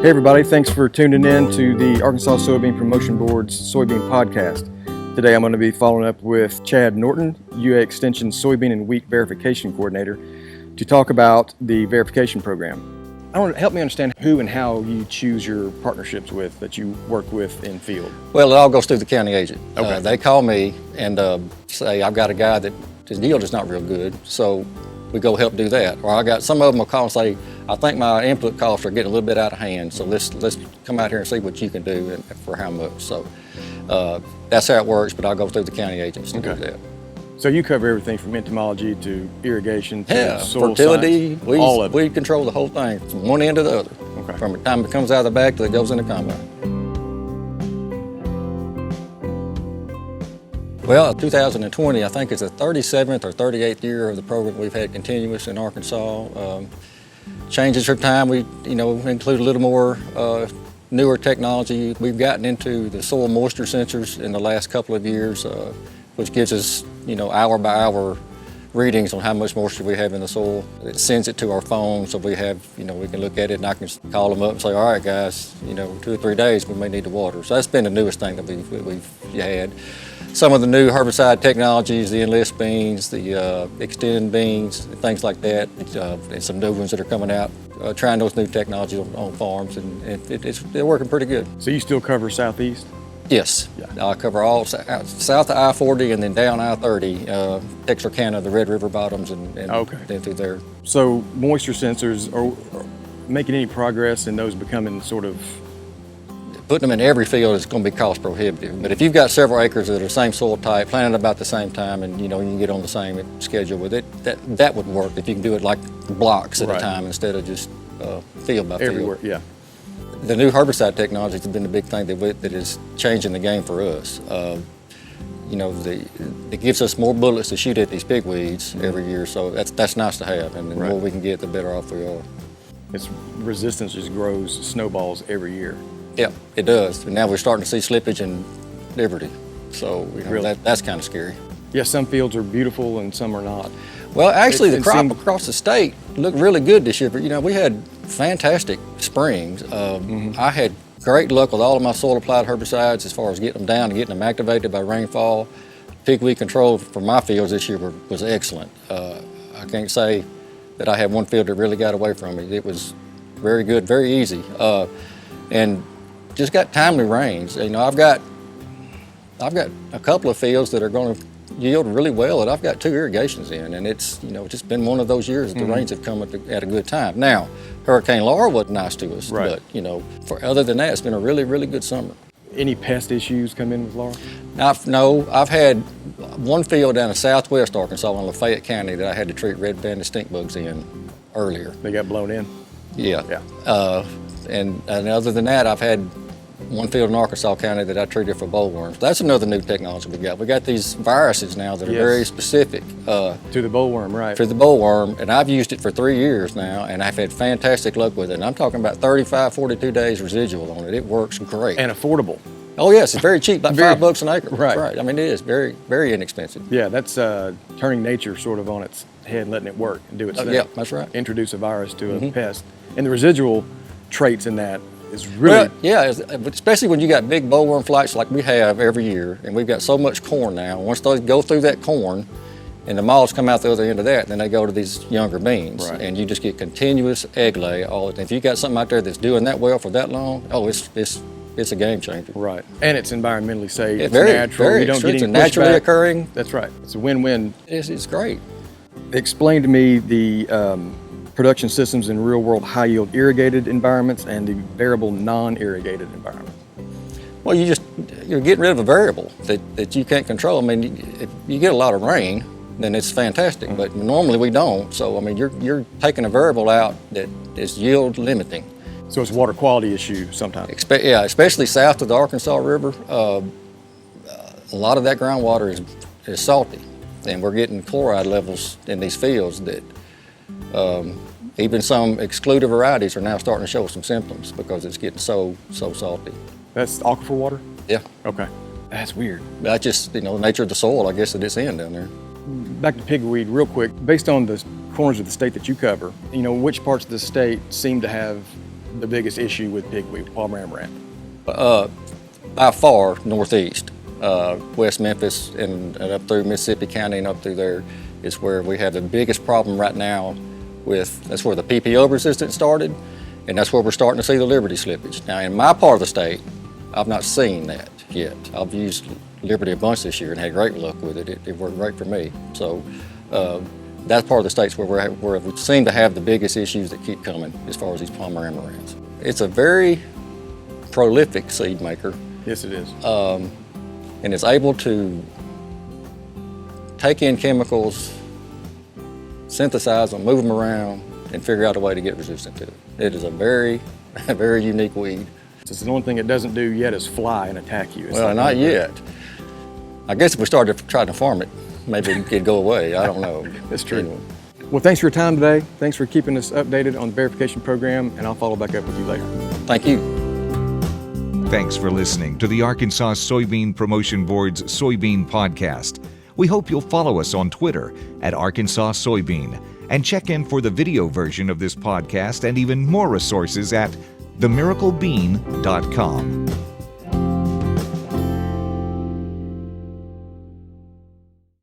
Hey everybody, thanks for tuning in to the Arkansas Soybean Promotion Board's Soybean Podcast. Today I'm going to be following up with Chad Norton, UA Extension Soybean and Wheat Verification Coordinator, to talk about the verification program. I want to help me understand who and how you choose your partnerships with that you work with in field. Well, it all goes through the county agent. Okay. They call me and say, I've got a guy that his yield is not real good, so we go help do that. Or I got some of them will call and say, I think my input costs are getting a little bit out of hand, so let's come out here and see what you can do and for how much. So that's how it works, but I'll go through the county agents to do that. So you cover everything from entomology to irrigation to soil fertility, science, all of it. We control the whole thing from one end to the other. Okay. From the time it comes out of the bag till it goes in the combine. Well, 2020, I think it's the 37th or 38th year of the program we've had continuous in Arkansas. Changes her time, we include a little more newer technology. We've gotten into the soil moisture sensors in the last couple of years, which gives us, hour by hour readings on how much moisture we have in the soil. It sends it to our phone, so we have, we can look at it and I can call them up and say, all right guys, 2 or 3 days we may need to water. So that's been the newest thing that we've had. Some of the new herbicide technologies, the enlist beans, the extend beans, things like that, and some new ones that are coming out, trying those new technologies on farms, and they're working pretty good. So you still cover Southeast? Yes, yeah. I cover all south of I-40 and then down I-30, Texarkana, the Red River bottoms, and then through there. So moisture sensors, are making any progress in those becoming sort of... Putting them in every field is going to be cost prohibitive. But if you've got several acres that are the same soil type, planted about the same time, and you can get on the same schedule with it, that would work if you can do it like blocks at a time instead of just field by field. Everywhere, yeah. The new herbicide technology has been the big thing that is changing the game for us. It gives us more bullets to shoot at these big weeds every year, so that's nice to have. And the more we can get, the better off we are. Its resistance just grows, snowballs every year. Yeah, it does. And now we're starting to see slippage in Liberty. So that's kind of scary. Yeah, some fields are beautiful and some are not. Well, actually, the crop across the state looked really good this year. But, we had fantastic springs. I had great luck with all of my soil-applied herbicides as far as getting them down and getting them activated by rainfall. Pigweed control for my fields this year was excellent. I can't say that I had one field that really got away from me. It was very good, very easy. And just got timely rains. I've got a couple of fields that are going to yield really well that I've got 2 irrigations in, and it's just been one of those years that the rains have come at a good time. Now, Hurricane Laura was nice to us, but for other than that, it's been a really, really good summer. Any pest issues come in with Laura? I've had one field down in southwest Arkansas in Lafayette County that I had to treat red-banded stink bugs in earlier. They got blown in? Yeah. And other than that, I've had one field in Arkansas County that I treated for bollworms. That's another new technology we got. We got these viruses now that are very specific. To the bollworm, right. To the bollworm, and I've used it for 3 years now, and I've had fantastic luck with it. And I'm talking about 35, 42 days residual on it. It works great. And affordable. Oh yes, it's very cheap, like $5 an acre. Right. I mean, it is very, very inexpensive. Yeah, that's turning nature sort of on its head and letting it work and do its thing. Yeah, that's right. Introduce a virus to a pest. And the residual traits in that is really... Especially when you got big bollworm flights like we have every year, and we've got so much corn now. Once they go through that corn, and the moths come out the other end of that, then they go to these younger beans, and you just get continuous egg lay. If you got something out there that's doing that well for that long, it's a game changer. Right, and it's environmentally safe. Yeah, it's very, natural. Very, you don't get it's any naturally pushback. Occurring. That's right. It's a win-win. It's great. Explain to me the production systems in real-world high-yield irrigated environments and the variable non-irrigated environment. Well, you're getting rid of a variable that you can't control. I mean, if you get a lot of rain, then it's fantastic, but normally we don't. So, I mean, you're taking a variable out that is yield limiting. So it's a water quality issue sometimes. Especially south of the Arkansas River. A lot of that groundwater is salty, and we're getting chloride levels in these fields that even some excluded varieties are now starting to show some symptoms because it's getting so salty. That's aquifer water? Yeah. Okay. That's weird. That's just, the nature of the soil, I guess, that it's in down there. Back to pigweed real quick. Based on the corners of the state that you cover, which parts of the state seem to have the biggest issue with pigweed, palmer amaranth? By far, northeast, West Memphis and up through Mississippi County and up through there is where we have the biggest problem right now that's where the PPO resistance started, and that's where we're starting to see the Liberty slippage. Now, in my part of the state, I've not seen that yet. I've used Liberty a bunch this year and had great luck with it. It worked great for me. So that's part of the states where we seem to have the biggest issues that keep coming as far as these palmer amaranths. It's a very prolific seed maker. Yes, it is. And it's able to take in chemicals, synthesize them, move them around, and figure out a way to get resistant to it. It is a very, very unique weed. It's the only thing it doesn't do yet is fly and attack you. Well, not yet. I guess if we started trying to farm it, maybe it'd go away. I don't know. That's true. Anyway. Well, thanks for your time today. Thanks for keeping us updated on the verification program, and I'll follow back up with you later. Thank you. Thanks for listening to the Arkansas Soybean Promotion Board's Soybean Podcast. We hope you'll follow us on Twitter at Arkansas Soybean and check in for the video version of this podcast and even more resources at themiraclebean.com.